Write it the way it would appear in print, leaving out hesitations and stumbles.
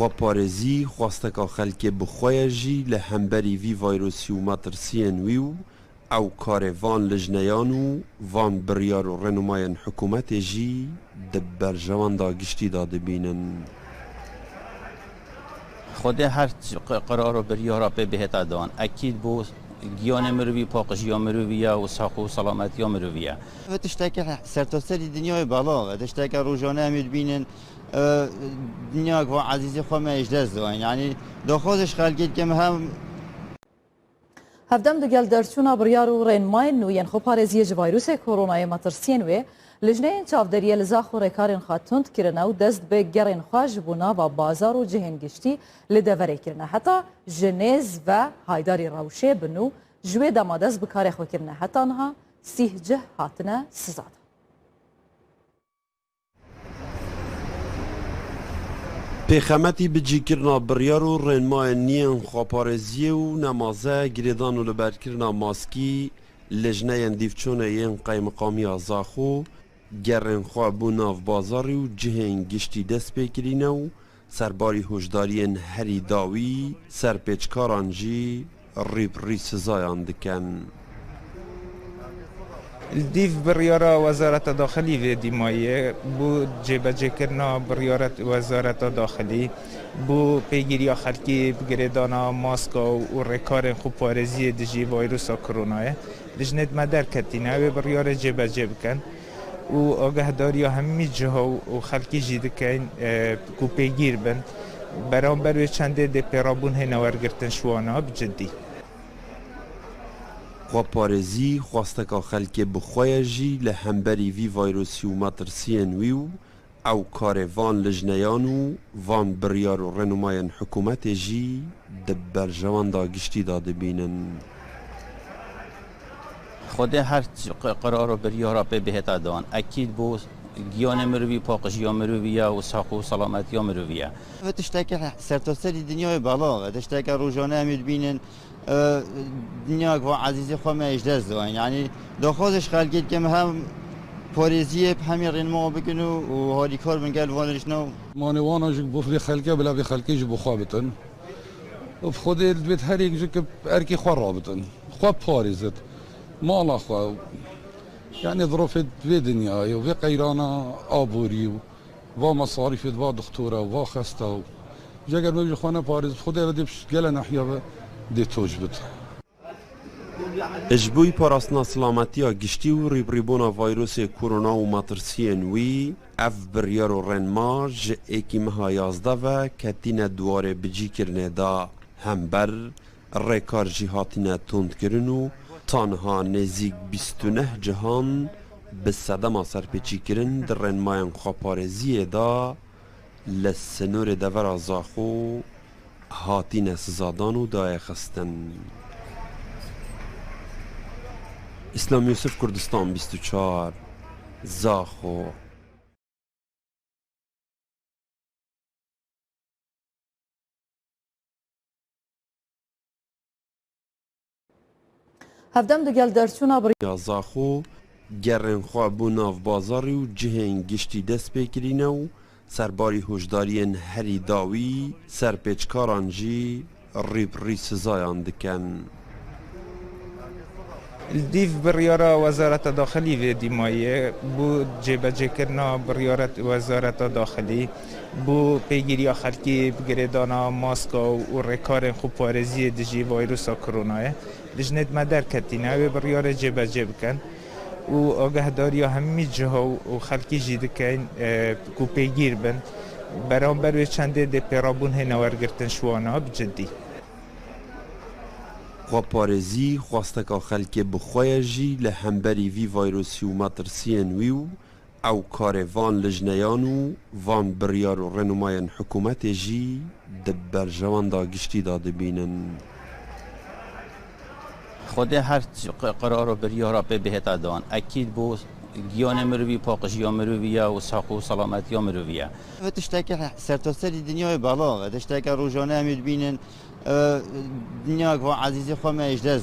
خوا پارێزی خواستەکە خەلکێ بخۆیەژی لە هەمبەری وی ڤایرۆسی و مەترسیên wî و ew karê van lijneyan û van biryar û renûmayên hikûmetê jî di berjewenda giştî da dibînin. Xwedê her qerar û biryara pê bihêta dan ekîd bû giyanê mirovî paqîjiya mirovî ye û sax û selametiya mirovî ye. Ev tiştekî sertaserî dinyayê belav e, tiştekî rojane em ê dibînin دنیا و عزیزی خو ما اجداز دوین یعنی دخوازش خلقی که هم هفدم دگل درچونا بریار و رینماین نوین خو پارێزیە ji vîrusê koronayê metirsiyên wê lijneyên çavderiye li zax û rêkarên xwe tund kirine û dest bi gerên xwe ji bo nava bazar û cihên giştî li deverê kirine. Heta ji nêz ve haydarî rewşê bin û ji wê dema dest bi karê xwe kirine. Heta niha sîh cih hatine sizadin. Pêxemetî bicîkirina biryar û rênmayên niyên xweparêziyê û nemaze girêdan û liberkirina maskî lijneyên dîvçûnê yên qeymiqamiya Zaxo gerên xwe bû nav bazarî û cihên giştî dest pê kirîne û serbarî hojdariyên herî dawî serpêçkaran jî rîbrî sizayan dikin. دیو بریارا وزارت داخلی و دیمایه بو جبه‌جکرنا بریارت وزارت داخلی بو پیگیری خلکی بگیردانا ماسکا و رکار خوب پارزی دیجی ویروس کرونا لجنت مدر کتینه و بریار جبه‌جه بکن و آگهداری همی جها و خلکی جیده کن کو پیگیر بن برانبر و چنده ده پیرابون هنوارگرتن شوانا بجدی خوا پارێزی خواستەکە خەلکێ بخۆیەژی لە هەمبەری وی ڤایرۆسی و مەترسیên wî و ew karê van lijneyan û van biryar û renûmayên hikûmetê jî di berjewenda giştî da dibînin. Xwedê her qerar û biryara pê bihêta dan ekîd bû giyanê mirovî paqîjiya mirovî ye û sax û selametiya mirovî ye. Ev tiştekî sertaserî dinyayê belav e, tiştekî rojane em ê dibînin دنیا و عزیزی خو ما اجداز دوین یعنی دخوازش خلقی که هم پارێزیە هەمی ڕێنماوە بکن و هالی کار بن گەل وانشنەوە مانێوانەژێک بۆ فری خەلکە بلا بێ خەلکیش بۆ خوا بتن خودێ دوێت هەرێکژێک کە ئەرکی خوا ڕابتن خوا پارێزت ماڵا خوا یعنی ظروفێت دوێ دنیایە و vê qeyrana aborî و va masarîfê va dixtora و va xesta و جەگەر مەبیژ خوا نەپارێز خودێ دێ gelê nehiya ve dê toj bit. Ji bo parastina silametiya giştî û rîbrîbûna vayrosê korona û metirsiyên wî ev biryar û rênma ji êkî meha 11 ve ketîne dwarê bicîkirinê da hember rêkar jî hatine tundkirin û tanha nêzik 29 cihan bi sedema serpêçîkirin di rênmayên xweparêziyê da li sinûrê devera Zaxo hatine sizadan û dayê xistin. İslam Yusuf Kurdistan 24 Zaxo. Hevdem digel derçûna Ya Zaxo gerên xwe bû nav bazarî û cihên giştî dest pê kirîne û serbarî hojdariyên herî dawî serpêçkaran jî rîbrî sizayan dikin. دیو بریارا وزارت داخلی و دیمایه بو جبه‌جکرنا بریارت وزارت داخلی بو پیگیری خلکی بگیردانا ماسکا و رکار خوب پارزی دیجی ویروس کرونا لجنت مدر کتینه و بریار جبه‌جه بکن و آگهداری همی جها و خلکی جیده کن کو پیگیر بن برانبر و چنده ده پیرابون هنوارگرتن شوانا بجدی خوا پارێزی خواستەکە خەلکێ بخۆیەژی لە هەمبەری وی ڤایرۆسی و مەترسیên wî و ew karê van lijneyan û van biryar û renûmayên hikûmetê jî di berjewenda giştî da dibînin. Xwedê her qerar û biryara pê bihêta dan ekîd bû giyanê mirovî paqîjiya mirovî ye û sax û selametiya mirovî ye. ev tiştekî sertaserî dinyayê belav e, tiştekî rojane em ê dibînin دنیا و عزیزی خو ما اجداز